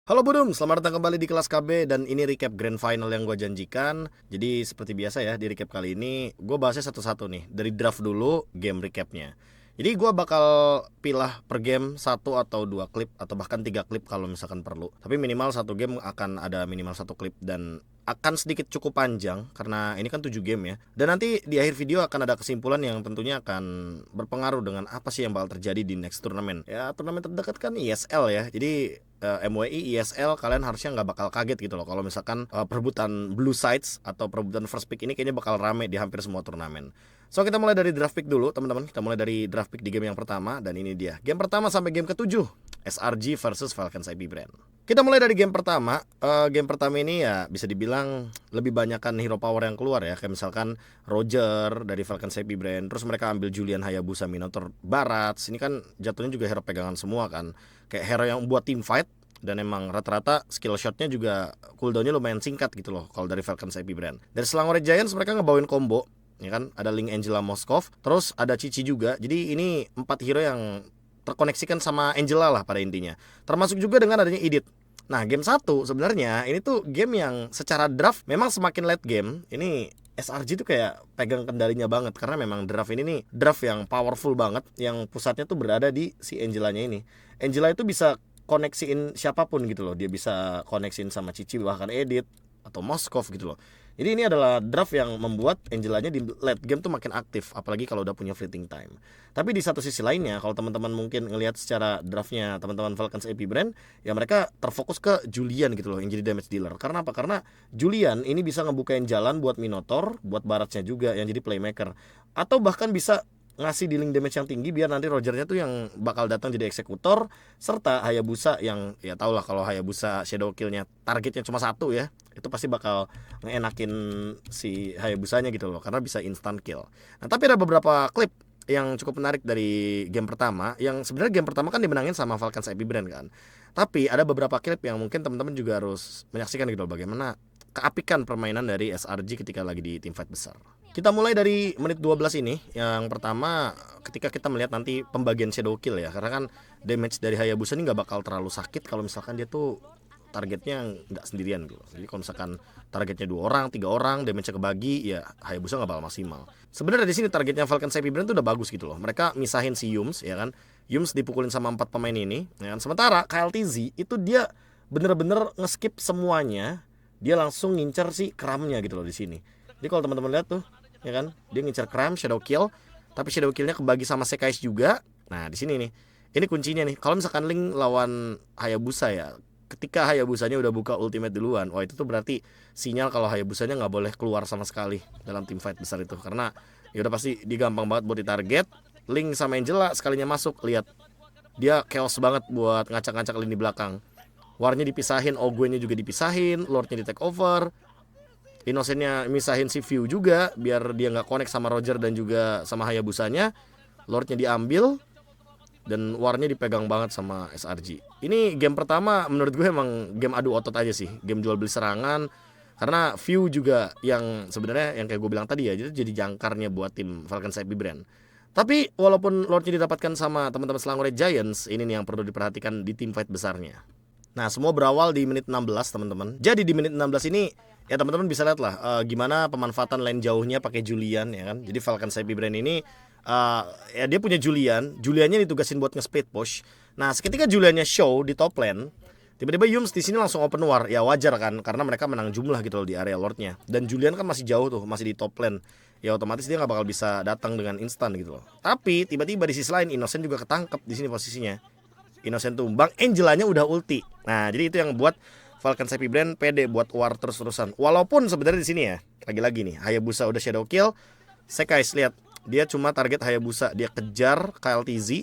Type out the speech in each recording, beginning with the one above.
Halo Budum, selamat datang kembali di kelas KB dan ini recap grand final yang gue janjikan. Jadi seperti biasa ya, di recap kali ini gue bahasnya satu-satu nih. Dari draft dulu, game recapnya. Jadi gue bakal pilah per game satu atau dua klip atau bahkan tiga klip kalau misalkan perlu. Tapi minimal satu game akan ada minimal satu klip dan akan sedikit cukup panjang karena ini kan 7 game ya. Dan nanti di akhir video akan ada kesimpulan yang tentunya akan berpengaruh dengan apa sih yang bakal terjadi di next turnamen. Ya turnamen terdekat kan ISL ya. Jadi MWI, ISL kalian harusnya nggak bakal kaget gitu loh kalau misalkan perebutan blue sides atau perebutan first pick ini kayaknya bakal rame di hampir semua turnamen. So kita mulai dari draft pick dulu teman-teman. Kita mulai dari draft pick di game yang pertama dan ini dia. Game pertama sampai game ke-7 SRG versus Falcons IP Brand. Kita mulai dari game pertama. Game pertama ini ya bisa dibilang lebih banyakkan hero power yang keluar ya. Kayak misalkan Roger dari Falcons IP Brand. Terus mereka ambil Julian Hayabusa Minotaur Barat. Ini kan jatuhnya juga hero pegangan semua kan. Kayak hero yang buat team fight. Dan emang rata-rata skill shotnya juga cooldownnya lumayan singkat gitu loh kalau dari Falcons IP Brand. Dari Selangor Giants mereka ngebawain combo ya kan, ada Link Angela Moskov, terus ada Cici juga. Jadi ini 4 hero yang terkoneksikan sama Angela lah pada intinya. Termasuk juga dengan adanya Edith. Nah, game 1 sebenarnya ini tuh game yang secara draft memang semakin late game. Ini SRG tuh kayak pegang kendalinya banget karena memang draft ini nih draft yang powerful banget yang pusatnya tuh berada di si Angelanya ini. Angela itu bisa koneksiin siapapun gitu loh. Dia bisa koneksiin sama Cici bahkan Edith atau Moskov gitu loh. Jadi ini adalah draft yang membuat Angelanya di late game tuh makin aktif, apalagi kalau udah punya fleeting time. Tapi di satu sisi lainnya, kalau teman-teman mungkin ngelihat secara draftnya teman-teman Falcons AP Brand, ya mereka terfokus ke Julian gitu loh yang jadi damage dealer. Karena apa? Karena Julian ini bisa ngebukain jalan buat Minotaur, buat Baratnya juga yang jadi playmaker. Atau bahkan bisa ngasih dealing damage yang tinggi biar nanti Rogernya tuh yang bakal datang jadi eksekutor, serta Hayabusa yang ya tau lah kalau Hayabusa shadow killnya targetnya cuma satu ya, itu pasti bakal ngeenakin si Hayabusanya gitu loh karena bisa instant kill. Nah tapi ada beberapa klip yang cukup menarik dari game pertama, yang sebenarnya game pertama kan dimenangin sama Falcons IP Brand kan, tapi ada beberapa klip yang mungkin teman-teman juga harus menyaksikan gitu loh, bagaimana keapikan permainan dari SRG ketika lagi di teamfight besar. Kita mulai dari menit 12 ini. Yang pertama ketika kita melihat nanti pembagian shadow kill ya. Karena kan damage dari Hayabusa ini gak bakal terlalu sakit kalau misalkan dia tuh targetnya nggak sendirian gitu. Jadi kalau misalkan targetnya 2 orang, 3 orang, damage-nya kebagi, ya Hayabusa nggak bakal maksimal. Sebenarnya di sini targetnya Falcon Savvy Brand tuh udah bagus gitu loh. Mereka misahin si Yums ya kan. Yums dipukulin sama 4 pemain ini ya kan. Sementara KLTZ itu dia bener-bener ngeskip semuanya. Dia langsung ngincer si Kramnya gitu loh di sini. Jadi kalau teman-teman lihat tuh ya kan, dia ngincer Kram shadow kill, tapi shadow killnya kebagi sama Sekais juga. Nah di sini nih, ini kuncinya nih. Kalau misalkan Link lawan Hayabusa ya, ketika Hayabusanya udah buka ultimate duluan, wah itu tuh berarti sinyal kalau Hayabusanya nggak boleh keluar sama sekali dalam team fight besar itu, karena ya udah pasti dia gampang banget buat ditarget. Link sama Angela sekalinya masuk, lihat dia chaos banget buat ngacak-ngacak lini belakang. Warnya dipisahin, Ogwennya juga dipisahin, Lordnya di take over, Innocentnya misahin si View juga biar dia nggak connect sama Roger dan juga sama Hayabusanya. Lordnya diambil dan warnya dipegang banget sama SRG. Ini game pertama menurut gue emang game adu otot aja sih, game jual beli serangan. Karena View juga yang sebenarnya yang kayak gue bilang tadi ya, itu jadi jangkarnya buat tim Falcon IP Brand. Tapi walaupun Lordnya didapatkan sama teman-teman Selangor Giants, ini nih yang perlu diperhatikan di tim fight besarnya. Nah, semua berawal di menit 16 teman-teman. Jadi di menit 16 ini ya teman-teman bisa lihat lah gimana pemanfaatan lane jauhnya pakai Julian ya kan. Jadi Falcon IP Brand ini ya dia punya Juliannya ditugasin buat nge-split push. Nah, seketika Juliannya show di top lane, tiba-tiba Yums di sini langsung open war. Ya wajar kan karena mereka menang jumlah gitu loh di area Lordnya. Dan Julian kan masih jauh tuh, masih di top lane. Ya otomatis dia nggak bakal bisa datang dengan instan gitu loh. Tapi tiba-tiba di sisi lain Innocent juga ketangkep di sini posisinya. Innocent tumbang, Angelanya udah ulti. Nah, jadi itu yang buat Falcon IP Brand pede buat war terus-terusan. Walaupun sebenarnya di sini ya, lagi-lagi nih, Hayabusa udah shadow kill. Sekais lihat, dia cuma target Hayabusa, dia kejar KLTZ.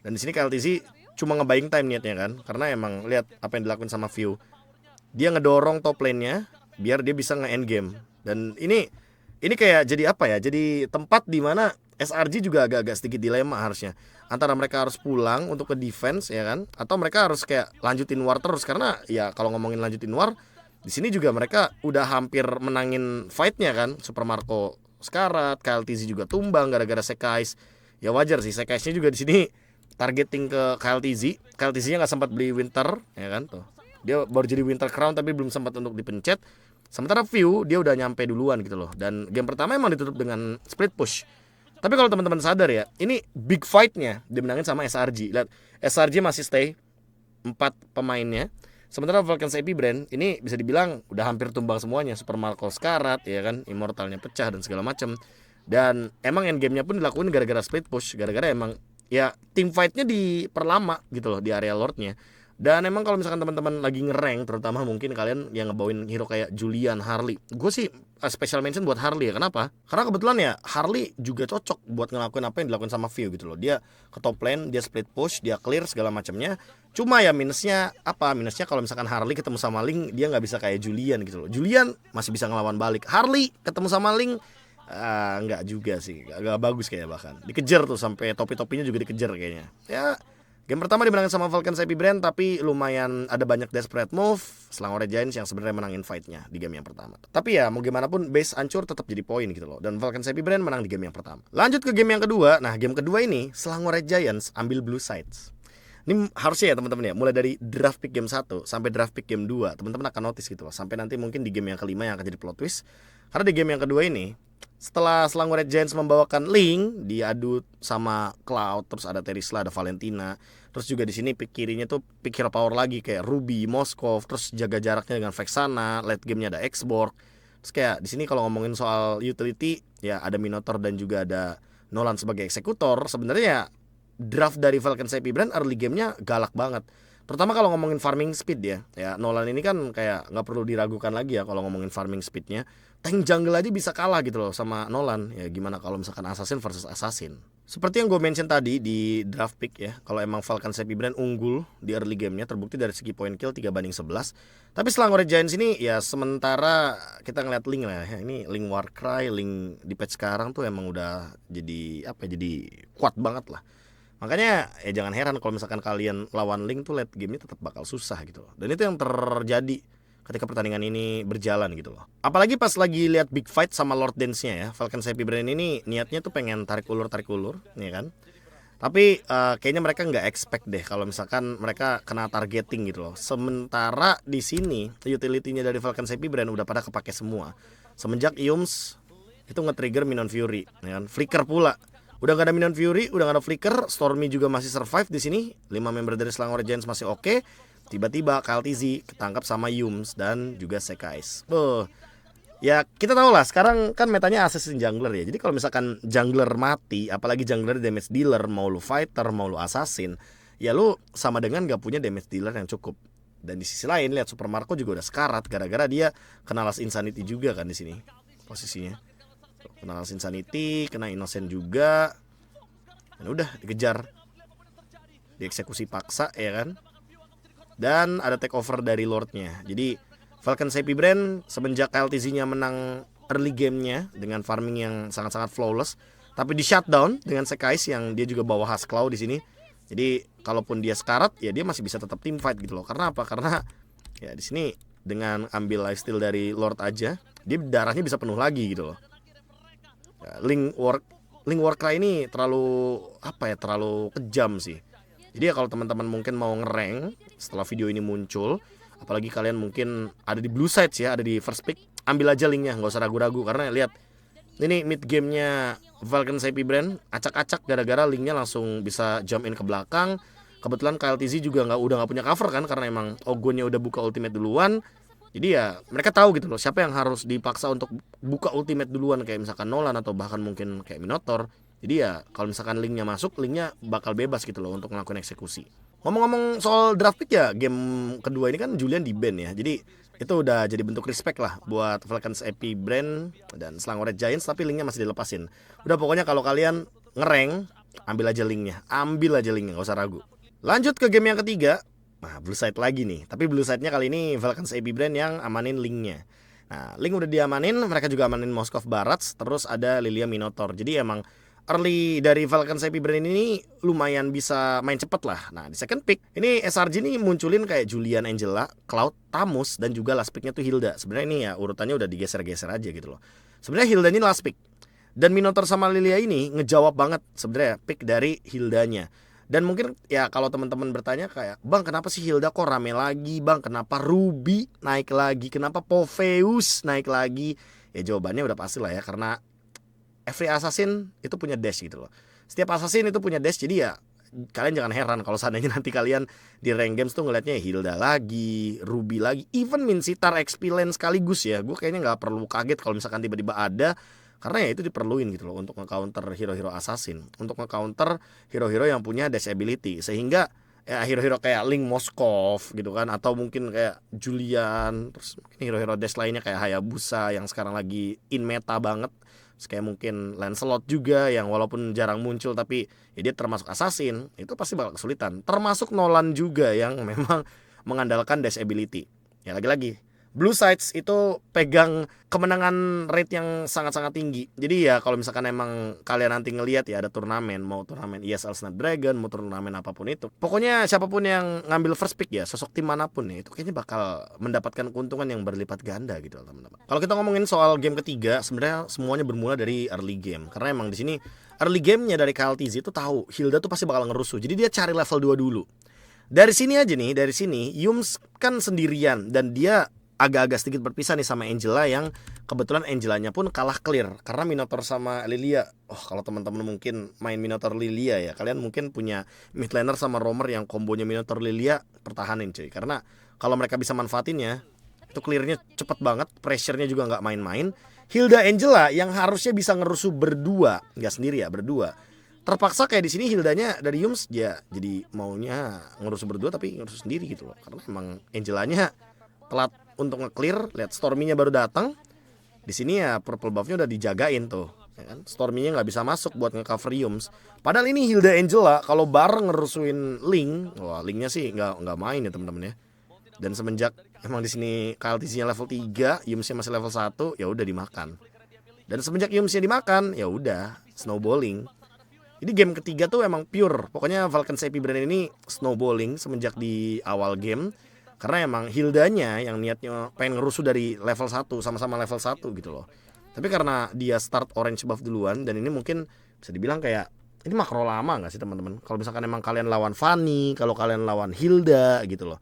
Dan di sini KLTZ cuma ngebuying time niatnya kan, karena emang lihat apa yang dilakukan sama View. Dia ngedorong top lane-nya biar dia bisa nge-end game. Dan ini kayak jadi apa ya? Jadi tempat di mana SRG juga agak-agak sedikit dilema harusnya. Antara mereka harus pulang untuk ke defense ya kan, atau mereka harus kayak lanjutin war terus karena ya kalau ngomongin lanjutin war, di sini juga mereka udah hampir menangin fightnya kan. Super Marco sekarat, KLTZ juga tumbang gara-gara Sekais. Ya wajar sih Sekaisnya juga di sini targeting ke KLTZ. KLTZ-nya nggak sempat beli Winter ya kan tuh. Dia baru jadi Winter Crown tapi belum sempat untuk dipencet. Sementara View dia udah nyampe duluan gitu loh. Dan game pertama emang ditutup dengan split push. Tapi kalau teman-teman sadar ya, ini big fight-nya dimenangin sama SRG. Lihat, SRG masih stay 4 pemainnya. Sementara Falcons AP Brand ini bisa dibilang udah hampir tumbang semuanya. Super Marcos karat ya kan, Immortalnya pecah dan segala macam. Dan emang endgame-nya pun dilakuin gara-gara split push. Gara-gara emang ya team fight-nya diperlama gitu loh di area Lord-nya. Dan emang kalau misalkan teman-teman lagi ngerank, terutama mungkin kalian yang ngebawain hero kayak Julian, Harley, gue sih special mention buat Harley ya. Kenapa? Karena kebetulan ya Harley juga cocok buat ngelakuin apa yang dilakuin sama View gitu loh. Dia ke top lane, dia split push, dia clear segala macamnya. Cuma ya minusnya apa? Minusnya kalau misalkan Harley ketemu sama Link, dia nggak bisa kayak Julian gitu loh. Julian masih bisa ngelawan balik. Harley ketemu sama Link nggak juga sih, nggak bagus kayaknya, bahkan dikejar tuh sampai topi-topinya juga dikejar kayaknya. Ya game pertama dimenangin sama Falcons AP Brand, tapi lumayan ada banyak desperate move Selangor Giants yang sebenarnya menangin fight-nya di game yang pertama. Tapi ya mau gimana pun base hancur tetap jadi poin gitu loh. Dan Falcons AP Brand menang di game yang pertama. Lanjut ke game yang kedua. Nah game kedua ini Selangor Giants ambil blue sides. Ini harusnya ya teman-teman ya, mulai dari draft pick game 1 sampai draft pick game 2 teman-teman akan notice gitu loh. Sampai nanti mungkin di game yang kelima yang akan jadi plot twist. Karena di game yang kedua ini, setelah Selangor Giants membawakan Link diadu sama Cloud, terus ada Terisla, ada Valentina, terus juga di sini pick kirinya tuh pick hero power lagi kayak Ruby, Moskov, terus jaga jaraknya dengan Vexana, late gamenya ada Xborg. Terus kayak di sini kalau ngomongin soal utility ya ada Minotaur dan juga ada Nolan sebagai eksekutor. Sebenarnya draft dari Falcons AP Brand early gamenya galak banget. Terutama kalau ngomongin farming speed ya Nolan ini kan kayak nggak perlu diragukan lagi ya kalau ngomongin farming speednya. Tank jungle aja bisa kalah gitu loh sama Nolan. Ya gimana kalau misalkan Assassin versus Assassin. Seperti yang gue mention tadi di draft pick ya, kalau emang Falcons AP Brand unggul di early gamenya terbukti dari segi point kill 3-11. Tapi Selangor Giants ini ya sementara kita ngeliat Link lah ya. Ini Link Warcry, Link di patch sekarang tuh emang udah jadi jadi kuat banget lah. Makanya ya jangan heran kalau misalkan kalian lawan Link tuh late game-nya tetap bakal susah gitu loh. Dan itu yang terjadi ketika pertandingan ini berjalan gitu loh. Apalagi pas lagi lihat big fight sama Lord Dance-nya ya. Falcons AP Brand ini niatnya tuh pengen tarik ulur ya kan. Tapi kayaknya mereka nggak expect deh kalau misalkan mereka kena targeting gitu loh. Sementara di sini utility-nya dari Falcons AP Brand udah pada kepake semua. Semenjak Yums itu nge-trigger Minion Fury ya kan. Flicker pula. Udah gak ada Minion Fury, udah gak ada Flicker, Stormy juga masih survive di sini. 5 member dari Selangor Giants masih oke. Tiba-tiba KLTZ ketangkap sama Yums dan juga Sekais. Ya kita tahu lah sekarang kan metanya assassin jungler ya. Jadi kalau misalkan jungler mati, apalagi jungler damage dealer, mau lu fighter, mau lu assassin, ya lu sama dengan gak punya damage dealer yang cukup. Dan di sisi lain lihat Super Marco juga udah sekarat gara-gara dia kena Last Insanity juga kan di sini posisinya. Kena Last Insanity, kena Innocent juga. Dan udah dikejar, dieksekusi paksa ya kan. Dan ada take over dari Lordnya. Jadi Falcons AP Brand semenjak LTZ-nya menang early game-nya dengan farming yang sangat-sangat flawless, tapi di shutdown dengan Sekais yang dia juga bawa Hasclaw di sini. Jadi kalaupun dia sekarat ya dia masih bisa tetap team fight gitu loh. Karena apa? Karena ya di sini dengan ambil lifesteal dari Lord aja, dia darahnya bisa penuh lagi gitu loh. Ya, Link Warcry ini terlalu terlalu kejam sih. Jadi ya kalau teman-teman mungkin mau ngerank setelah video ini muncul, apalagi kalian mungkin ada di blue sides ya, ada di first pick, ambil aja linknya, nggak usah ragu-ragu. Karena lihat ini mid gamenya Falcons AP Brand acak-acak gara-gara linknya langsung bisa jump in ke belakang. Kebetulan KLTZ juga udah nggak punya cover kan, karena emang Ogonnya udah buka ultimate duluan. Jadi ya mereka tahu gitu loh siapa yang harus dipaksa untuk buka ultimate duluan, kayak misalkan Nolan atau bahkan mungkin kayak Minotaur. Jadi ya kalau misalkan linknya masuk, linknya bakal bebas gitu loh untuk ngelakuin eksekusi. Ngomong-ngomong soal draft pick ya, game kedua ini kan Julian di ban ya. Jadi itu udah jadi bentuk respect lah buat Falcons AP Brand dan Selangor Giants, tapi linknya masih dilepasin. Udah pokoknya kalau kalian ngerank, ambil aja linknya, gak usah ragu. Lanjut ke game yang ketiga. Nah blue side lagi nih, tapi blue side-nya kali ini Falcons AP Brand yang amanin linknya. Nah link udah diamanin, mereka juga amanin Moskov Barats, terus ada Lilia Minotaur. Jadi emang early dari Falcons AP Brand ini lumayan bisa main cepet lah. Nah di second pick ini SRG ini munculin kayak Julian, Angela, Cloud, Tamus, dan juga last picknya tuh Hilda. Sebenarnya ini ya urutannya udah digeser-geser aja gitu loh. Sebenarnya Hilda ini last pick, dan Minotaur sama Lilia ini ngejawab banget sebenarnya pick dari Hildanya. Dan mungkin ya kalau teman-teman bertanya kayak, "Bang, kenapa sih Hilda kok rame lagi, Bang? Kenapa Ruby naik lagi? Kenapa Popheus naik lagi?" Ya jawabannya udah pasti lah ya, karena every assassin itu punya dash gitu loh. Setiap assassin itu punya dash, jadi ya kalian jangan heran kalau seandainya nanti kalian di rank games tuh ngelihatnya Hilda lagi, Ruby lagi, even Minsitar XP lane sekaligus ya. Gue kayaknya nggak perlu kaget kalau misalkan tiba-tiba ada, karena ya itu diperluin gitu loh untuk nge-counter hero-hero assassin, untuk nge-counter hero-hero yang punya dash ability, sehingga ya hero-hero kayak Link Moskov gitu kan, atau mungkin kayak Julian, terus mungkin hero-hero dash lainnya kayak Hayabusa yang sekarang lagi in meta banget. Terus kayak mungkin Lancelot juga yang walaupun jarang muncul tapi ya dia termasuk assassin, itu pasti bakal kesulitan. Termasuk Nolan juga yang memang mengandalkan dash ability. Ya lagi-lagi Blue Sides itu pegang kemenangan rate yang sangat-sangat tinggi. Jadi ya kalau misalkan emang kalian nanti ngelihat ya ada turnamen, mau turnamen ESL Snapdragon, mau turnamen apapun itu, pokoknya siapapun yang ngambil first pick ya, sosok tim manapun ya, itu kayaknya bakal mendapatkan keuntungan yang berlipat ganda gitu teman-teman. Kalau kita ngomongin soal game ketiga, sebenarnya semuanya bermula dari early game, karena emang di sini early gamenya dari KLTZ itu tahu Hilda tuh pasti bakal ngerusuh. Jadi dia cari level 2 dulu. Dari sini aja nih, dari sini Yums kan sendirian dan dia agak-agak sedikit berpisah nih sama Angela, yang kebetulan Angelanya pun kalah clear karena Minotaur sama Lilia. Oh, kalau teman-teman mungkin main Minotaur Lilia ya, kalian mungkin punya mid laner sama roamer yang kombonya Minotaur Lilia, pertahanin cuy. Karena kalau mereka bisa manfaatinnya, itu clearnya cepet banget, pressure-nya juga nggak main-main. Hilda Angela yang harusnya bisa ngerusuh berdua, nggak sendiri ya, berdua. Terpaksa kayak di sini Hildanya dari Yums ya jadi maunya ngerusuh berdua tapi ngerusuh sendiri gitu loh. Karena emang Angelanya telat untuk nge-clear, lihat Stormy-nya baru datang. Di sini ya purple buff-nya udah dijagain tuh, ya kan? Stormy-nya nggak bisa masuk buat nge-cover Yums. Padahal ini Hilda Angela kalau bareng ngerusuin Link, wah Link-nya sih nggak main ya teman-teman ya. Dan semenjak emang di sini KLTC-nya level 3, Yums-nya masih level 1, ya udah dimakan. Dan semenjak Yums-nya dimakan, ya udah snowballing. Jadi game ketiga tuh emang pure. Pokoknya Falcon Sepi brand ini snowballing semenjak di awal game. Karena emang Hildanya yang niatnya pengen ngerusuh dari level 1, sama-sama level 1 gitu loh. Tapi karena dia start orange buff duluan, dan ini mungkin bisa dibilang kayak ini makro lama gak sih teman-teman? Kalau misalkan emang kalian lawan Fanny, kalau kalian lawan Hilda gitu loh,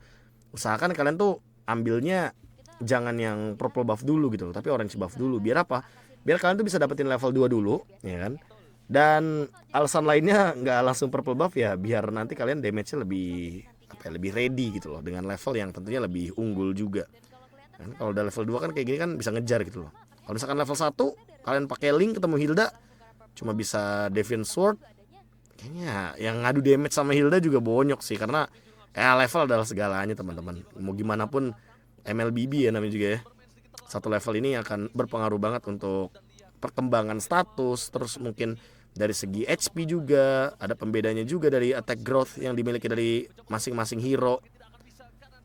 usahakan kalian tuh ambilnya jangan yang purple buff dulu gitu loh, tapi orange buff dulu. Biar apa? Biar kalian tuh bisa dapetin level 2 dulu, ya kan? Dan alasan lainnya nggak langsung purple buff ya, biar nanti kalian damage-nya lebih lebih ready gitu loh, dengan level yang tentunya lebih unggul juga kan. Kalau udah level 2 kan kayak gini kan bisa ngejar gitu loh. Kalau misalkan level 1 kalian pakai Link ketemu Hilda cuma bisa Defiant Sword, kayaknya yang ngadu damage sama Hilda juga bonyok sih, karena level adalah segalanya teman-teman. Mau gimana pun MLBB ya namanya juga ya, satu level ini akan berpengaruh banget untuk perkembangan status. Terus mungkin dari segi HP juga ada pembedanya juga dari attack growth yang dimiliki dari masing-masing hero.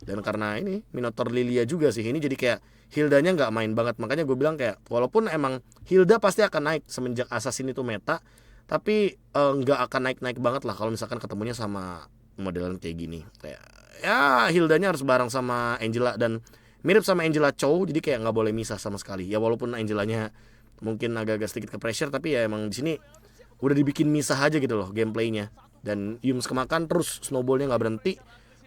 Dan karena ini Minotaur Lilia juga sih, ini jadi kayak Hildanya nggak main banget. Makanya gue bilang kayak walaupun emang Hilda pasti akan naik semenjak Assassin itu meta, tapi nggak akan naik-naik banget lah kalau misalkan ketemunya sama modelan kayak gini. Kayak ya Hildanya harus bareng sama Angela dan mirip sama Angela Chow, jadi kayak nggak boleh misah sama sekali. Ya walaupun Angelanya mungkin agak-agak sedikit ke pressure, tapi ya emang di sini udah dibikin misah aja gitu loh gameplaynya. Dan Yums kemakan terus, snowballnya nggak berhenti.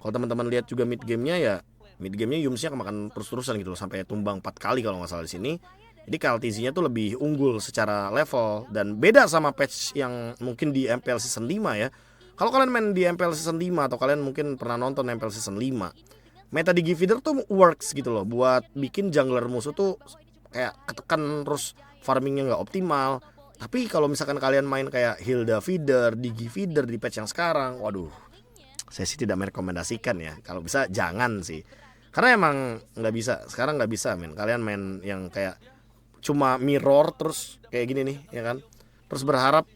Kalau teman-teman lihat juga mid gamenya ya, mid gamenya Yumsnya kemakan terus-terusan gitu loh, sampai tumbang 4 kali kalau nggak salah di sini. Jadi KLTZ-nya tuh lebih unggul secara level, dan beda sama patch yang mungkin di MPL season 5 ya. Kalau kalian main di MPL season 5 atau kalian mungkin pernah nonton MPL season 5, meta di Gifeeder tuh works gitu loh buat bikin jungler musuh tuh kayak ketekan, terus farmingnya nggak optimal. Tapi kalau misalkan kalian main kayak Hilda Feeder, Digi Feeder di patch yang sekarang, waduh, saya sih tidak merekomendasikan ya. Kalau bisa jangan sih, karena emang nggak bisa. Sekarang nggak bisa men. Kalian main yang kayak cuma mirror terus kayak gini nih, ya kan? Terus berharap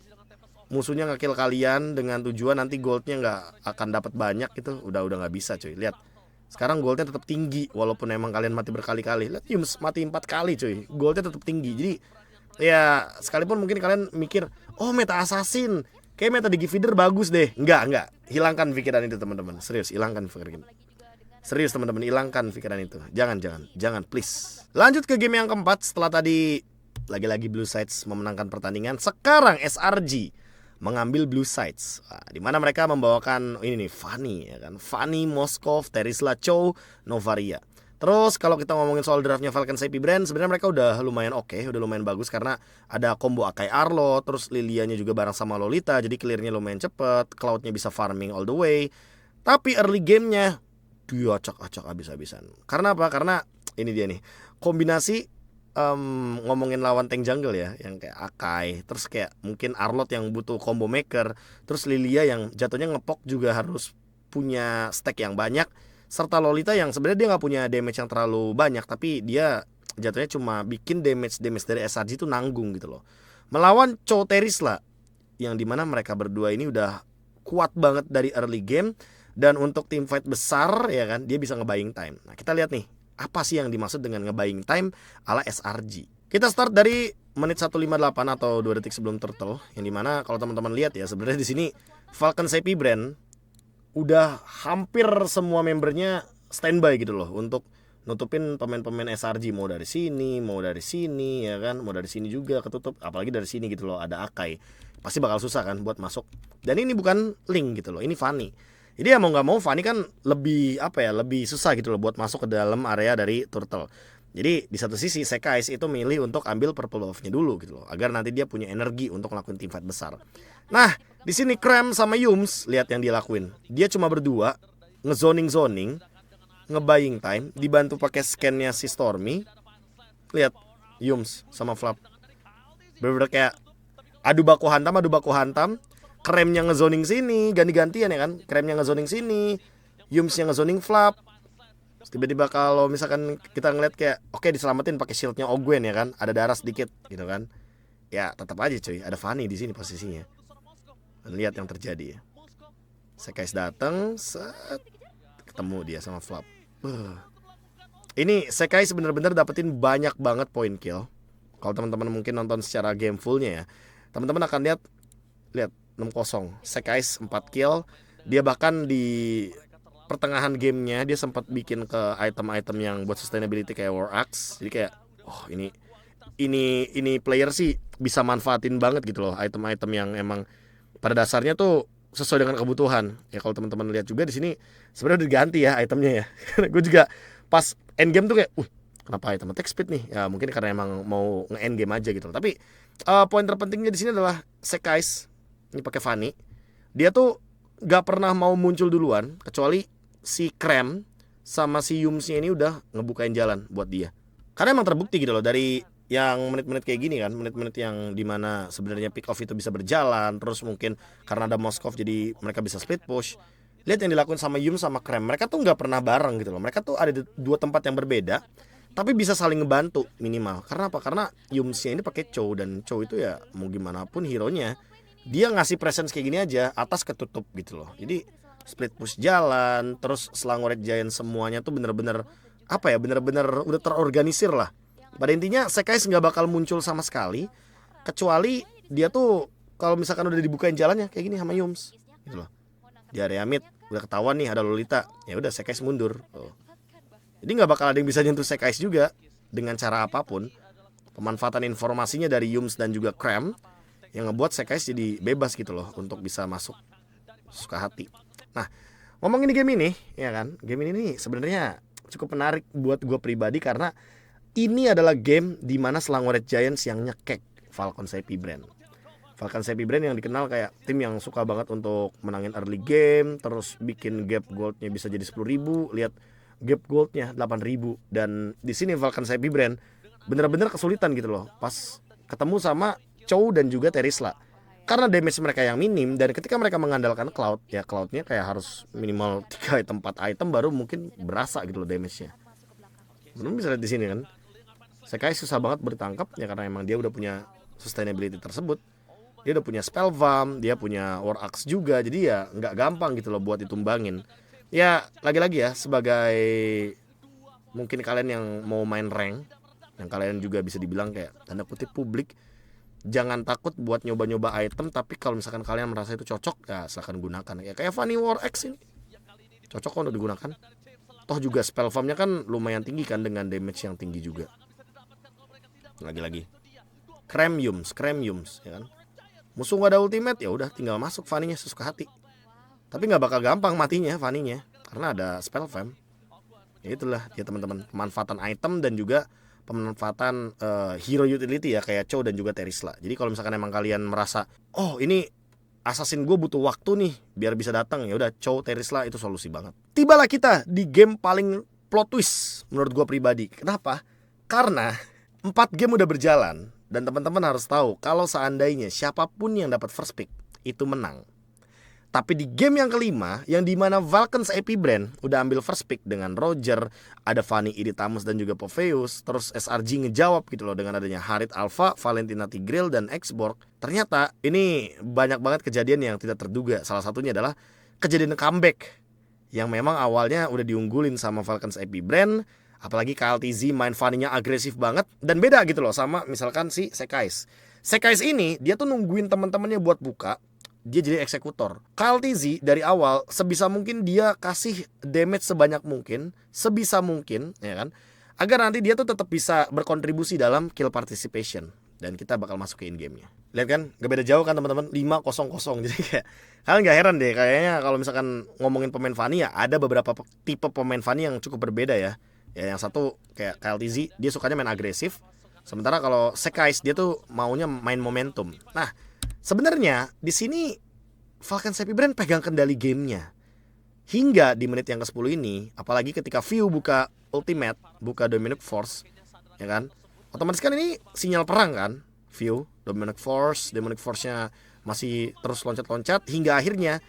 musuhnya nge-kill kalian dengan tujuan nanti goldnya nggak akan dapat banyak, itu udah nggak bisa cuy. Lihat, sekarang goldnya tetap tinggi walaupun emang kalian mati berkali-kali. Lihat Yums mati 4 kali cuy, goldnya tetap tinggi. Jadi ya sekalipun mungkin kalian mikir, oh meta assassin, kayak meta di Gifeeder bagus deh. Enggak. Hilangkan pikiran itu teman-teman. Serius, hilangkan pikiran. Serius teman-teman, hilangkan pikiran itu. Jangan please. Lanjut ke game yang keempat. Setelah tadi lagi-lagi Blue Sides memenangkan pertandingan, sekarang SRG mengambil blue sides. Dimana mereka membawakan ini nih Fanny ya kan, Fanny, Moskov, Terisla, Chow, Novaria. Terus kalau kita ngomongin soal draftnya Falcon Seppi Brand, sebenarnya mereka udah lumayan oke, udah lumayan bagus karena ada combo Akai Arlo, terus Lilianya juga bareng sama Lolita, jadi clearnya lumayan cepet, Cloudnya bisa farming all the way. Tapi early gamenya dia acak-acak abis-abisan. Karena apa? Karena ini dia nih, kombinasi ngomongin lawan tank jungle ya, yang kayak Akai, terus kayak mungkin Arlot yang butuh combo maker, terus Lilia yang jatuhnya ngepok juga harus punya stack yang banyak, serta Lolita yang sebenarnya dia nggak punya damage yang terlalu banyak, tapi dia jatuhnya cuma bikin damage dari SRG itu nanggung gitu loh. Melawan Chow Terisla yang dimana mereka berdua ini udah kuat banget dari early game, dan untuk team fight besar ya kan dia bisa ngebuying time. Nah kita lihat nih apa sih yang dimaksud dengan ngebuying time ala SRG. Kita start dari menit 158 atau 2 detik sebelum turtle, yang dimana kalau teman-teman lihat ya sebenarnya di sini Falcon Seppi Brand udah hampir semua membernya standby gitu loh untuk nutupin pemain-pemain SRG, mau dari sini ya kan, mau dari sini juga ketutup, apalagi dari sini gitu loh, ada Akai, pasti bakal susah kan buat masuk. Dan ini bukan Link gitu loh, ini Fanny. Jadi ya mau nggak mau Fanny kan lebih lebih susah gitu loh buat masuk ke dalam area dari turtle. Jadi di satu sisi Sekais itu milih untuk ambil purple buff-nya dulu gitu loh, agar nanti dia punya energi untuk ngelakuin team fight besar. Nah, di sini Krem sama Yums lihat yang dia lakuin. Dia cuma berdua ngezoning, ngebuying time, dibantu pakai scan-nya si Stormy. Lihat Yums sama Flap. Bener-bener kayak adu baku hantam. Kremnya ngezoning sini, ganti-gantian ya kan. Kremnya ngezoning sini, Yumsnya ngezoning Flap. Tiba-tiba kalau misalkan kita ngeliat kayak oke, diselamatin pakai shieldnya Ogwen ya kan, ada darah sedikit gitu kan, ya tetap aja cuy ada Fanny di sini posisinya. Dan lihat yang terjadi ya, Sekais datang, ketemu dia sama Flap. Ini Sekais bener-bener dapetin banyak banget point kill. Kalau teman-teman mungkin nonton secara game fullnya ya, teman-teman akan lihat 6-0 Sekais 4 kill. Dia bahkan di pertengahan gamenya dia sempat bikin ke item-item yang buat sustainability kayak War Axe. Jadi kayak ini player sih bisa manfaatin banget gitu loh item-item yang emang pada dasarnya tuh sesuai dengan kebutuhan. Ya kalau teman-teman lihat juga di sini sebenarnya udah diganti ya itemnya ya. Gue juga pas end game tuh kayak kenapa item attack speed nih? Ya mungkin karena emang mau nge-end game aja gitu loh. Tapi poin terpentingnya di sini adalah Sekais ini pakai Fanny. Dia tuh gak pernah mau muncul duluan kecuali si Krem sama si Yumsnya ini udah ngebukain jalan buat dia. Karena emang terbukti gitu loh dari yang menit-menit kayak gini kan, menit-menit yang dimana sebenarnya pick off itu bisa berjalan, terus mungkin karena ada Moskov jadi mereka bisa split push. Lihat yang dilakukan sama Yum sama Krem, mereka tuh nggak pernah bareng gitu loh. Mereka tuh ada di dua tempat yang berbeda, tapi bisa saling ngebantu minimal. Karena apa? Karena Yumsnya ini pakai Chow, dan Chow itu ya mau gimana pun hero-nya, dia ngasih presence kayak gini aja atas ketutup gitu loh. Jadi split push jalan, terus Selangor Red Giant semuanya tuh bener-bener bener-bener udah terorganisir lah. Pada intinya Sekais nggak bakal muncul sama sekali, kecuali dia tuh kalau misalkan udah dibukain jalannya kayak gini sama Yums gitu loh. Di area mid udah ketahuan nih ada Lolita, ya udah Sekais mundur. Jadi nggak bakal ada yang bisa nyentuh Sekais juga dengan cara apapun. Pemanfaatan informasinya dari Yums dan juga Krem yang ngebuat Sekais jadi bebas gitu loh untuk bisa masuk suka hati. Nah, ngomongin di game ini, ya kan, game ini nih sebenarnya cukup menarik buat gue pribadi karena ini adalah game di mana Selangor Red Giants yang nyekek Falcon Seppi Brand. Falcon Seppi Brand yang dikenal kayak tim yang suka banget untuk menangin early game, terus bikin gap goldnya bisa jadi 10.000, lihat gap goldnya 8.000. Dan di sini Falcon Seppi Brand bener-bener kesulitan gitu loh pas ketemu sama Chow dan juga Terisla. Karena damage mereka yang minim, dan ketika mereka mengandalkan Cloud, ya Cloudnya kayak harus minimal 3 item 4 item baru mungkin berasa gitu loh damage-nya. Belum bisa lihat di sini kan, Sekais susah banget bertangkap ya karena emang dia udah punya sustainability tersebut. Dia udah punya spell farm, dia punya War Axe juga, jadi ya nggak gampang gitu loh buat ditumbangin. Ya lagi-lagi ya sebagai mungkin kalian yang mau main rank, yang kalian juga bisa dibilang kayak tanda kutip publik, jangan takut buat nyoba-nyoba item, tapi kalau misalkan kalian merasa itu cocok, ya silahkan gunakan. Ya kayak Fanny War X ini cocok kok untuk digunakan. Toh juga spell farmnya kan lumayan tinggi kan dengan damage yang tinggi juga. Lagi-lagi Krem Yums ya kan. Musuh nggak ada ultimate, ya udah tinggal masuk Fanny-nya sesuka hati. Tapi nggak bakal gampang matinya Fanny-nya karena ada spell fam. Ya itulah dia teman-teman, pemanfaatan item dan juga pemanfaatan hero utility ya kayak Cho dan juga Terisla. Jadi kalau misalkan emang kalian merasa, oh ini assassin gue butuh waktu nih biar bisa datang, ya udah Cho, Terisla itu solusi banget. Tibalah kita di game paling plot twist menurut gue pribadi. Kenapa? Karena 4 game udah berjalan dan teman-teman harus tahu kalau seandainya siapapun yang dapat first pick itu menang. Tapi di game yang kelima, yang dimana Vulcan's AP Brand udah ambil first pick dengan Roger, ada Fanny Iditamus dan juga Popheus, terus SRG ngejawab gitu loh dengan adanya Harit Alpha, Valentina Tigreal dan Xborg. Ternyata ini banyak banget kejadian yang tidak terduga. Salah satunya adalah kejadian comeback yang memang awalnya udah diunggulin sama Vulcan's AP Brand. Apalagi KLTZ main Fanny-nya agresif banget dan beda gitu loh sama misalkan si Sekais. Sekais ini dia tuh nungguin teman-temannya buat buka. Dia jadi eksekutor. KLTZ dari awal sebisa mungkin dia kasih damage sebanyak mungkin, sebisa mungkin, ya kan, agar nanti dia tuh tetap bisa berkontribusi dalam kill participation. Dan kita bakal masuk ke in game-nya. Lihat kan, gak beda jauh kan teman-teman, 5-0. Jadi kayak kalian gak heran deh, kayaknya kalau misalkan ngomongin pemain Fanny ya ada beberapa tipe pemain Fanny yang cukup berbeda ya. Ya yang satu kayak KLTZ, dia sukanya main agresif. Sementara kalau Sekais dia tuh maunya main momentum. Nah, sebenarnya di sini Vulcan's AP Brand pegang kendali gamenya hingga di menit yang ke-10 ini, apalagi ketika View buka ultimate, buka Demonic Force, ya kan? Otomatis kan ini sinyal perang kan? View, Demonic Force-nya masih terus loncat-loncat hingga akhirnya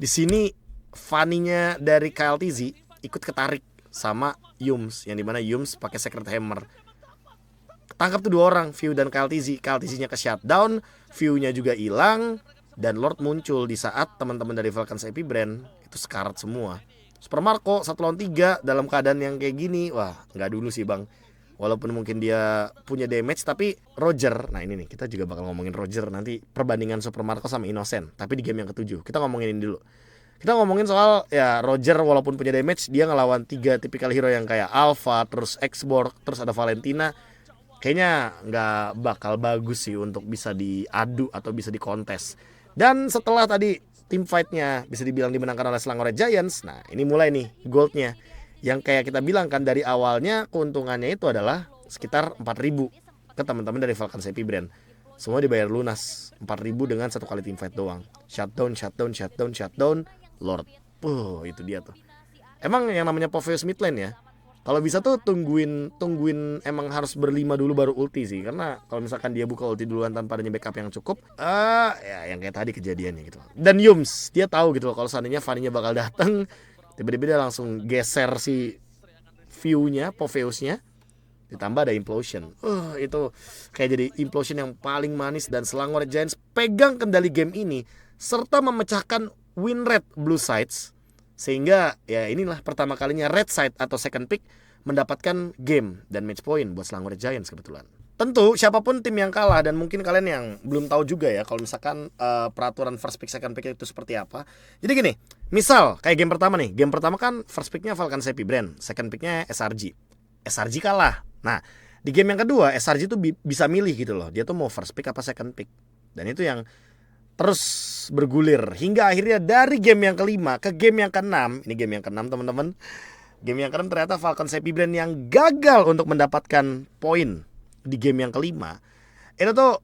di sini Fanny-nya dari KLTZ ikut ketarik sama Yums, yang dimana Yums pakai Secret Hammer. Tangkap tuh 2 orang, View dan KLTZ. KLTZ-nya ke shutdown, View-nya juga hilang, dan Lord muncul di saat teman-teman dari Vulcan's AP Brand itu sekarat semua. Super Marco 1 lawan 3 dalam keadaan yang kayak gini, wah nggak dulu sih bang. Walaupun mungkin dia punya damage, tapi Roger, nah ini nih kita juga bakal ngomongin Roger nanti perbandingan Super Marco sama Innocent. Tapi di game yang ke-7 kita ngomongin ini dulu. Kita ngomongin soal ya Roger walaupun punya damage, dia ngelawan 3 tipikal hero yang kayak Alpha, terus Xborg, terus ada Valentina. Kayaknya nggak bakal bagus sih untuk bisa diadu atau bisa dikontes. Dan setelah tadi team fight-nya bisa dibilang dimenangkan oleh Selangor Giants, nah ini mulai nih goldnya. Yang kayak kita bilang kan dari awalnya keuntungannya itu adalah sekitar 4.000 ke teman-teman dari Vulcan's AP Brand. Semua dibayar lunas 4.000 dengan 1 kali team fight doang. Shutdown, Lord. Itu dia tuh. Emang yang namanya Popheus mid lane ya, kalau bisa tuh tungguin emang harus berlima dulu baru ulti sih. Karena kalau misalkan dia buka ulti duluan tanpa adanya backup yang cukup, ya yang kayak tadi kejadiannya gitu. Dan Yums, dia tahu gitu loh kalau seandainya Fanny-nya bakal datang, tiba-tiba dia langsung geser si view-nya, Popheus-nya, ditambah ada implosion. Itu kayak jadi implosion yang paling manis. Dan Selangor Giants pegang kendali game ini serta memecahkan win rate Blue Sides. Sehingga ya inilah pertama kalinya red side atau second pick mendapatkan game dan match point buat Selangor Giants kebetulan. Tentu siapapun tim yang kalah, dan mungkin kalian yang belum tahu juga ya kalau misalkan peraturan first pick second pick itu seperti apa. Jadi gini, misal kayak game pertama nih. Game pertama kan first picknya Vulcan's AP Brand, second picknya SRG. SRG kalah. Nah di game yang kedua SRG tuh bisa milih gitu loh, dia tuh mau first pick apa second pick. Dan itu yang terus bergulir hingga akhirnya dari game yang kelima ke game yang keenam. Ini game yang keenam teman-teman. Game yang keenam ternyata Vulcan's AP Brand yang gagal untuk mendapatkan poin di game yang kelima. Itu tuh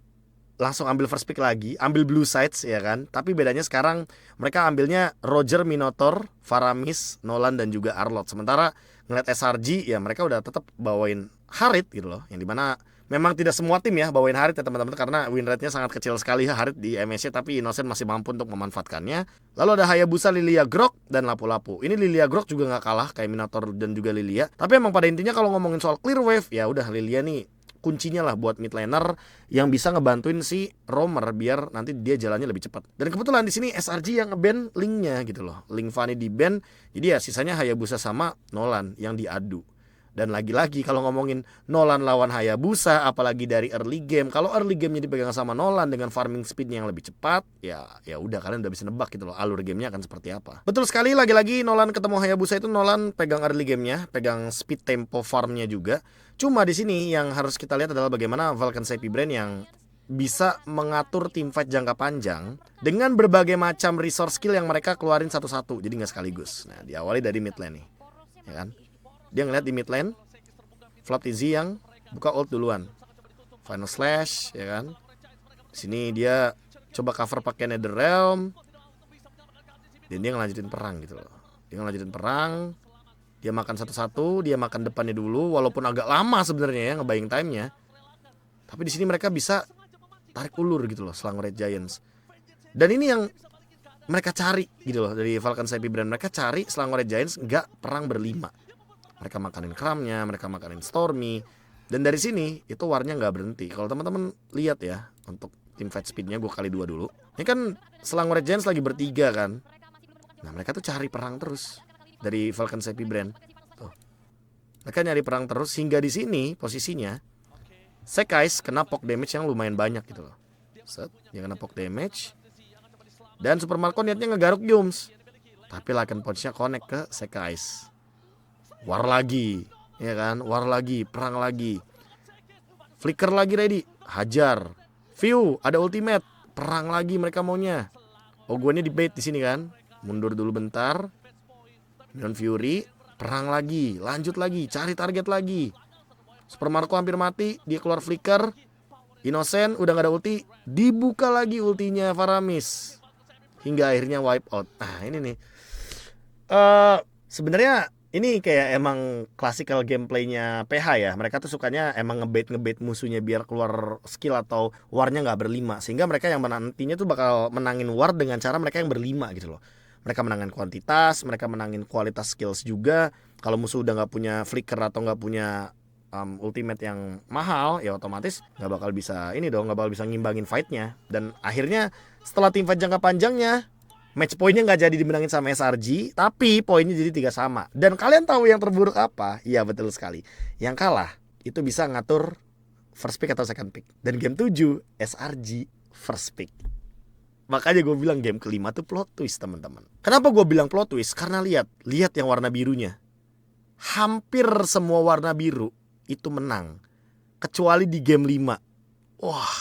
langsung ambil first pick lagi, ambil Blue Sides ya kan. Tapi bedanya sekarang mereka ambilnya Roger, Minotaur, Faramis, Nolan dan juga Arlott. Sementara ngeliat SRG ya mereka udah tetap bawain Harit gitu loh. Yang dimana memang tidak semua tim ya bawain Harit ya teman-teman, karena win rate-nya sangat kecil sekali ya Harit di MSC, tapi Innocent masih mampu untuk memanfaatkannya. Lalu ada Hayabusa, Lilia Grok, dan Lapu-Lapu. Ini Lilia Grok juga nggak kalah kayak Minotaur dan juga Lilia. Tapi emang pada intinya kalau ngomongin soal clear wave, ya udah Lilia nih kuncinya lah buat mid laner yang bisa ngebantuin si Romer biar nanti dia jalannya lebih cepat. Dan kebetulan di sini SRG yang nge-ban Link-nya gitu loh. Link Fanny di-ban. Jadi ya sisanya Hayabusa sama Nolan yang diadu. Dan lagi-lagi kalau ngomongin Nolan lawan Hayabusa, apalagi dari early game, kalau early game-nya dipegang sama Nolan dengan farming speed-nya yang lebih cepat, ya udah kalian udah bisa nebak gitu loh alur game-nya akan seperti apa. Betul sekali, lagi-lagi Nolan ketemu Hayabusa itu Nolan pegang early game-nya, pegang speed tempo farm-nya juga. Cuma di sini yang harus kita lihat adalah bagaimana Vulcan's AP Brand yang bisa mengatur teamfight jangka panjang dengan berbagai macam resource skill yang mereka keluarin satu-satu, jadi nggak sekaligus. Nah, diawali dari mid lane nih, ya kan? Dia ngeliat di mid lane Flap TZ yang buka ult duluan, Final Slash, ya kan? Sini dia coba cover pakai Nether Realm, dan dia ngelanjutin perang gitu loh. Dia ngelanjutin perang, dia makan satu-satu, dia makan depannya dulu, walaupun agak lama sebenarnya ya ngebaying time-nya. Tapi di sini mereka bisa tarik ulur gitu loh Selangor Red Giants. Dan ini yang mereka cari gitu loh dari Falcon Sappy Brand. Mereka cari Selangor Red Giants nggak perang berlima. Mereka makanin Kramnya, mereka makanin Stormy. Dan dari sini itu warnya nggak berhenti. Kalau teman-teman lihat ya, untuk team fight speednya gue kali 2 dulu. Ini kan Selangor Red Giants lagi bertiga kan. Nah mereka tuh cari perang terus dari Falcon Sappy Brand. Tuh. Mereka nyari perang terus hingga di sini posisinya Sekais kena poke damage yang lumayan banyak gitu loh. Set, dia kena poke damage. Dan Super Marco niatnya ngegaruk Yums. Tapi Lycan Punch-nya connect ke Sekais. War lagi, ya kan? War lagi, perang lagi. Flicker lagi ready, hajar. View, ada ultimate, perang lagi mereka maunya. Oh, gue nya di bait di sini kan. Mundur dulu bentar. Minion Fury, perang lagi, lanjut lagi, cari target lagi. Super Marco hampir mati, dia keluar flicker. Innocent udah gak ada ulti, dibuka lagi ultinya Faramis. Hingga akhirnya wipe out. Nah ini nih sebenarnya ini kayak emang classical gameplaynya PH ya. Mereka tuh sukanya emang ngebait musuhnya biar keluar skill atau warnya gak berlima. Sehingga mereka yang nantinya tuh bakal menangin war dengan cara mereka yang berlima gitu loh. Mereka menangin kuantitas, mereka menangin kualitas skills juga. Kalau musuh udah gak punya flicker atau gak punya ultimate yang mahal, ya otomatis nggak bakal bisa ini dong, nggak bakal bisa ngimbangin fightnya. Dan akhirnya setelah tim fight jangka panjangnya, match poinnya nggak jadi dimenangin sama SRG, tapi poinnya jadi 3 sama. Dan kalian tahu yang terburuk apa? Iya betul sekali, yang kalah itu bisa ngatur first pick atau second pick. Dan game 7 SRG first pick. Makanya gue bilang game kelima tuh plot twist teman-teman. Kenapa gue bilang plot twist? Karena lihat yang warna birunya. Hampir semua warna biru itu menang, kecuali di game 5. Wah.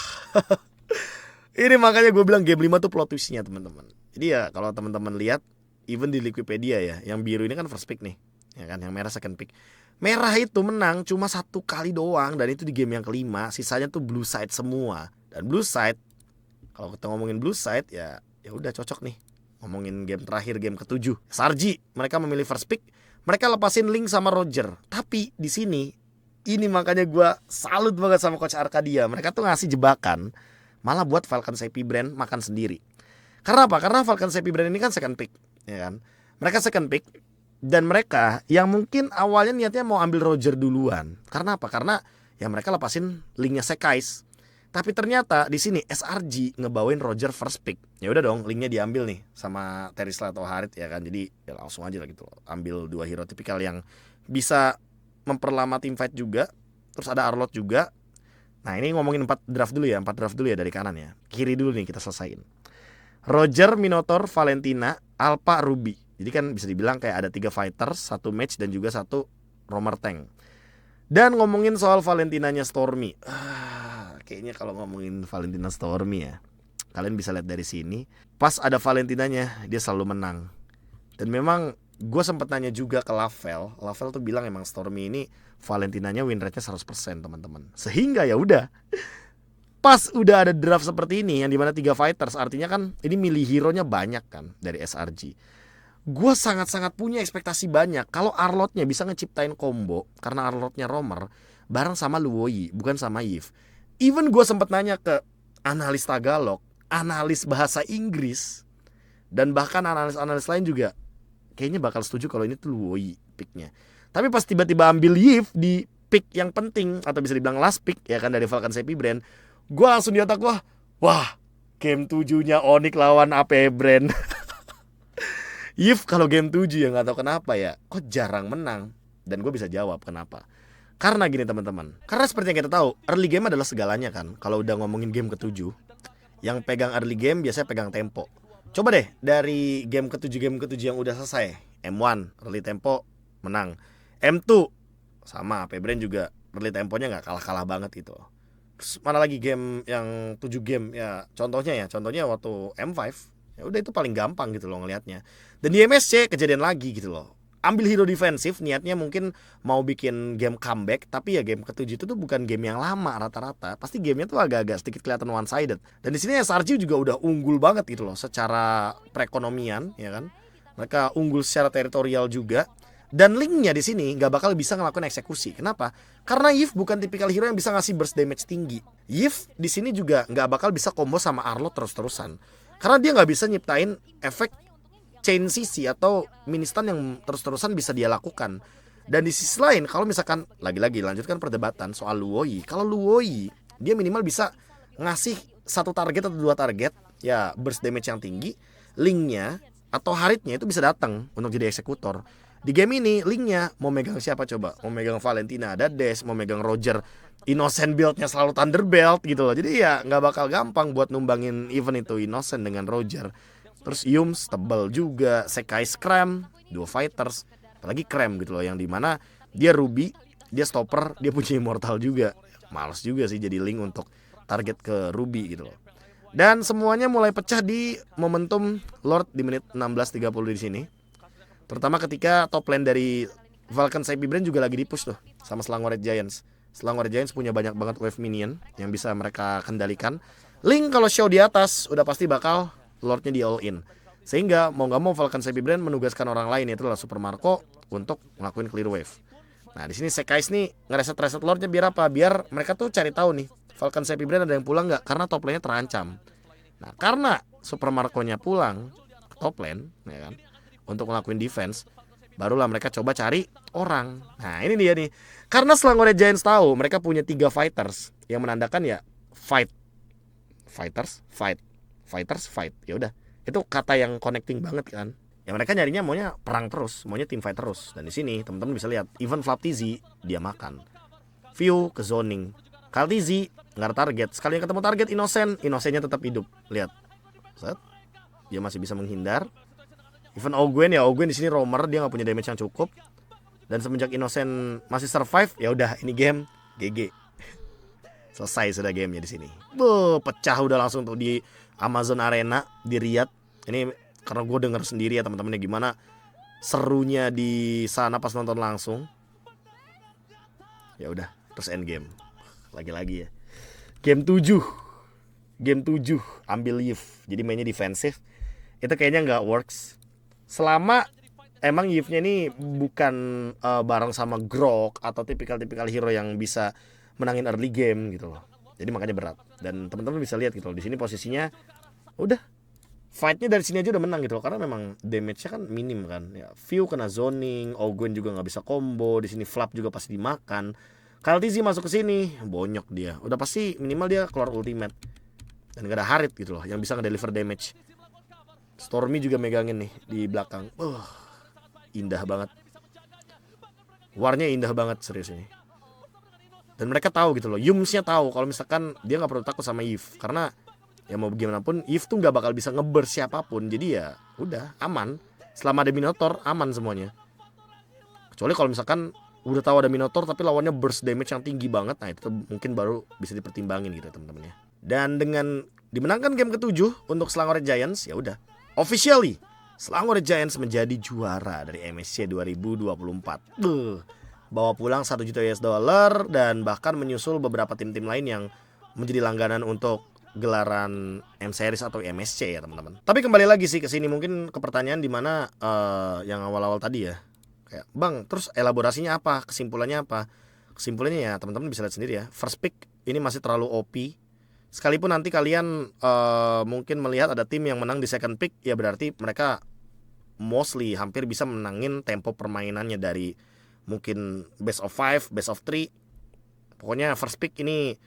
Ini makanya gue bilang game 5 tuh plot twistnya teman-teman. Jadi ya kalau teman-teman lihat, even di Wikipedia ya, yang biru ini kan first pick nih, ya kan, yang merah second pick. Merah itu menang cuma 1 kali doang, dan itu di game yang kelima. Sisanya tuh blue side semua. Dan blue side, kalau kita ngomongin blue side ya udah cocok nih. Ngomongin game terakhir, game ke-7 SRG, mereka memilih first pick. Mereka lepasin Link sama Roger. Tapi di sini ini makanya gue salut banget sama Coach Arcadia. Mereka tuh ngasih jebakan malah buat Falcon Sappy Brand makan sendiri. Karena apa? Karena Falcon Sappy Brand ini kan second pick, ya kan? Mereka second pick, dan mereka yang mungkin awalnya niatnya mau ambil Roger duluan. Karena apa? Karena ya mereka lepasin Linknya Sekais. Tapi ternyata di sini SRG ngebawain Roger first pick. Ya udah dong, Linknya diambil nih sama Terisla atau Harit, ya kan? Jadi ya langsung aja lah gitu. Ambil 2 hero tipikal yang bisa memperlama tim fight juga. Terus ada Arlott juga. Nah ini ngomongin 4 draft dulu ya dari kanan ya. Kiri dulu nih kita selesain. Roger, Minotaur, Valentina, Alpha, Ruby. Jadi kan bisa dibilang kayak ada 3 fighters, 1 match dan juga 1 roamer tank. Dan ngomongin soal Valentinanya Stormy. Kayaknya kalau ngomongin Valentina Stormy ya, kalian bisa lihat dari sini. Pas ada Valentinanya dia selalu menang. Dan memang gue sempat nanya juga ke Lavel tuh bilang emang Stormy ini Valentinanya win rate-nya 100% teman-teman. Sehingga ya udah, pas udah ada draft seperti ini yang dimana 3 fighters, artinya kan ini milih hero-nya banyak kan dari SRG. Gue sangat-sangat punya ekspektasi banyak kalau Arlott-nya bisa ngeciptain combo, karena Arlott-nya roamer bareng sama Luoyi, bukan sama Yves. Even gue sempat nanya ke analis Tagalog, analis bahasa Inggris, dan bahkan analis-analis lain juga kayaknya bakal setuju kalau ini tuh Luoyi picknya. Tapi pas tiba-tiba ambil Yves di pick yang penting, atau bisa dibilang last pick ya kan, dari Falcon Sappy Brand, gue langsung di otak gue, wah game 7-nya Onyx lawan AP Brand. Yves kalau game 7 ya gak tahu kenapa ya, kok jarang menang. Dan gue bisa jawab kenapa. Karena gini teman-teman, karena seperti yang kita tahu, early game adalah segalanya kan. Kalau udah ngomongin game ke-7, yang pegang early game biasanya pegang tempo. Coba deh dari game ke-7 yang udah selesai, M1 early tempo menang, M2 sama AP Brand juga early temponya gak kalah-kalah banget gitu. mana lagi game yang 7 game ya, contohnya waktu M5 ya udah, itu paling gampang gitu loh ngelihatnya. Dan di MSC kejadian lagi gitu loh, ambil hero defensif, niatnya mungkin mau bikin game comeback, tapi ya game ke-7 itu tuh bukan game yang lama rata-rata, pasti gamenya tuh agak-agak sedikit kelihatan one sided. Dan di sini SRG juga udah unggul banget gitu loh secara perekonomian ya kan, mereka unggul secara teritorial juga. Dan Link-nya di sini nggak bakal bisa ngelakuin eksekusi. Kenapa? Karena Yves bukan tipikal hero yang bisa ngasih burst damage tinggi. Yves di sini juga nggak bakal bisa combo sama Arlo terus-terusan, karena dia nggak bisa nyiptain efek chain CC atau ministan yang terus-terusan bisa dia lakukan. Dan di sisi lain, kalau misalkan lagi-lagi lanjutkan perdebatan soal Luoyi, kalau Luoyi dia minimal bisa ngasih satu target atau dua target ya burst damage yang tinggi, Link-nya atau Haritnya itu bisa datang untuk jadi eksekutor. Di game ini Link-nya mau megang siapa coba? Mau megang Valentina ada Dash, mau megang Roger Innocent build-nya selalu Thunderbelt gitu loh. Jadi ya nggak bakal gampang buat numbangin event itu Innocent dengan Roger. Terus Yums tebal juga, Sekai Scram, duo fighters, apalagi Cram gitu loh, yang dimana dia Ruby, dia stopper, dia punya Immortal juga. Males juga sih jadi Link untuk target ke Ruby gitu loh. Dan semuanya mulai pecah di momentum Lord di menit 16.30 di sini. Terutama ketika top lane dari Vulcan Sappy Brain juga lagi di-push tuh sama Selangor Red Giants. Selangor Red Giants punya banyak banget wave minion yang bisa mereka kendalikan. Link kalau show di atas udah pasti bakal Lordnya di all in. Sehingga mau gak mau Vulcan Sappy Brain menugaskan orang lain, yaitu adalah Super Marco, untuk ngelakuin clear wave. Nah di sini Sekais nih ngereset Lordnya biar apa? Biar mereka tuh cari tahu nih Vulcan Sappy Brain ada yang pulang nggak, karena top lane-nya terancam. Nah karena Super Marco-nya pulang ke top lane ya kan, untuk ngelakuin defense, barulah mereka coba cari orang. Nah ini dia nih, karena Selangor Giants tahu mereka punya 3 fighters yang menandakan ya fight, fighters, fight, fighters, fight. Ya udah, itu kata yang connecting banget kan. Ya mereka nyarinya maunya perang terus, maunya team fight terus. Dan di sini teman-teman bisa lihat, even Flaptizi dia makan, view ke zoning, Kaltizi nggak ada target, sekali ketemu target Innocent-nya tetap hidup. Lihat, set, dia masih bisa menghindar. Even Ogwen di sini roamer, dia nggak punya damage yang cukup. Dan semenjak Innocent masih survive, ya udah ini game GG. Selesai sudah gamenya di sini. Pecah udah langsung tuh di Amazon Arena di Riyadh. Ini karena gue denger sendiri ya teman-temannya gimana serunya di sana pas nonton langsung. Ya udah, terus end game. Lagi-lagi ya. Game 7 ambil Yves. Jadi mainnya defensif. Itu kayaknya nggak works. Selama emang Yves-nya ini bukan bareng sama Grok atau tipikal hero yang bisa menangin early game gitu loh. Jadi makanya berat. Dan teman-teman bisa lihat gitu loh, di sini posisinya udah fight-nya dari sini aja udah menang gitu loh, karena memang damage-nya kan minim kan. Ya, View kena zoning, Ogwen juga nggak bisa combo, di sini Flap juga pasti dimakan. Kaltizi masuk ke sini, bonyok dia. Udah pasti minimal dia keluar ultimate. Dan gak ada Harit gitu loh yang bisa ngedeliver damage. Stormy juga megangin nih di belakang. Indah banget. Warnya indah banget serius ini. Dan mereka tahu gitu loh, Yums-nya tahu kalau misalkan dia nggak perlu takut sama Yves, karena ya mau gimana pun Yves tuh nggak bakal bisa ngeburst siapapun. Jadi ya udah aman. Selama ada Minotaur aman semuanya. Kecuali kalau misalkan udah tahu ada Minotaur tapi lawannya burst damage yang tinggi banget, nah itu mungkin baru bisa dipertimbangin gitu teman-teman ya. Dan dengan dimenangkan game ke-7 untuk Selangor Giants, ya udah officially Selangor Giants menjadi juara dari MSC 2024. Bawa pulang 1 juta US dollar dan bahkan menyusul beberapa tim-tim lain yang menjadi langganan untuk gelaran M Series atau MSC ya teman-teman. Tapi kembali lagi sih ke sini, mungkin ke pertanyaan di mana yang awal-awal tadi ya. Kayak, "Bang, terus elaborasinya apa? Kesimpulannya apa?" Kesimpulannya ya teman-teman bisa lihat sendiri ya. First pick ini masih terlalu OP. Sekalipun nanti kalian mungkin melihat ada tim yang menang di second pick, ya berarti mereka mostly hampir bisa menangin tempo permainannya dari mungkin best of 5, best of 3. Pokoknya first pick ini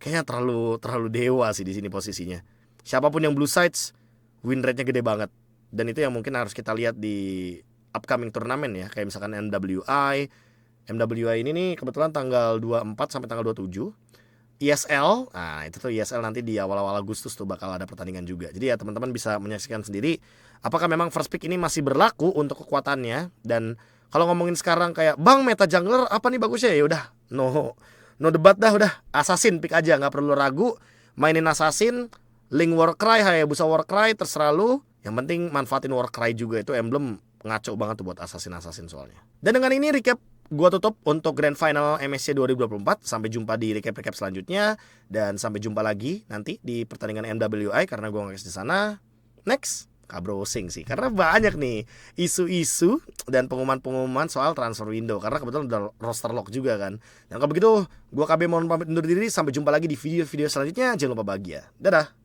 kayaknya terlalu dewa sih di sini posisinya. Siapapun yang blue sides, win rate-nya gede banget. Dan itu yang mungkin harus kita lihat di upcoming turnamen ya, kayak misalkan MWI. MWI ini nih kebetulan tanggal 24 sampai tanggal 27. ISL, nah itu tuh ISL nanti di awal-awal Agustus tuh bakal ada pertandingan juga. Jadi ya teman-teman bisa menyaksikan sendiri apakah memang first pick ini masih berlaku untuk kekuatannya. Dan kalau ngomongin sekarang kayak, "Bang, meta jungler apa nih bagusnya?" Ya udah, No debat dah, udah Assassin pick aja, nggak perlu ragu. Mainin Assassin, Link Warcry, Hayabusa Warcry, terserah lu. Yang penting manfaatin Warcry juga, itu emblem ngaco banget tuh buat Assassin soalnya. Dan dengan ini recap gua tutup untuk Grand Final MSC 2024. Sampai jumpa di recap selanjutnya, dan sampai jumpa lagi nanti di pertandingan MWI karena gua nge di sana. Next, kabrowsing sih, karena banyak nih isu-isu dan pengumuman soal transfer window, karena kebetulan udah roster lock juga kan. Dan kalau begitu, gua KB mohon pamit undur diri. Sampai jumpa lagi di video-video selanjutnya. Jangan lupa bahagia. Dadah.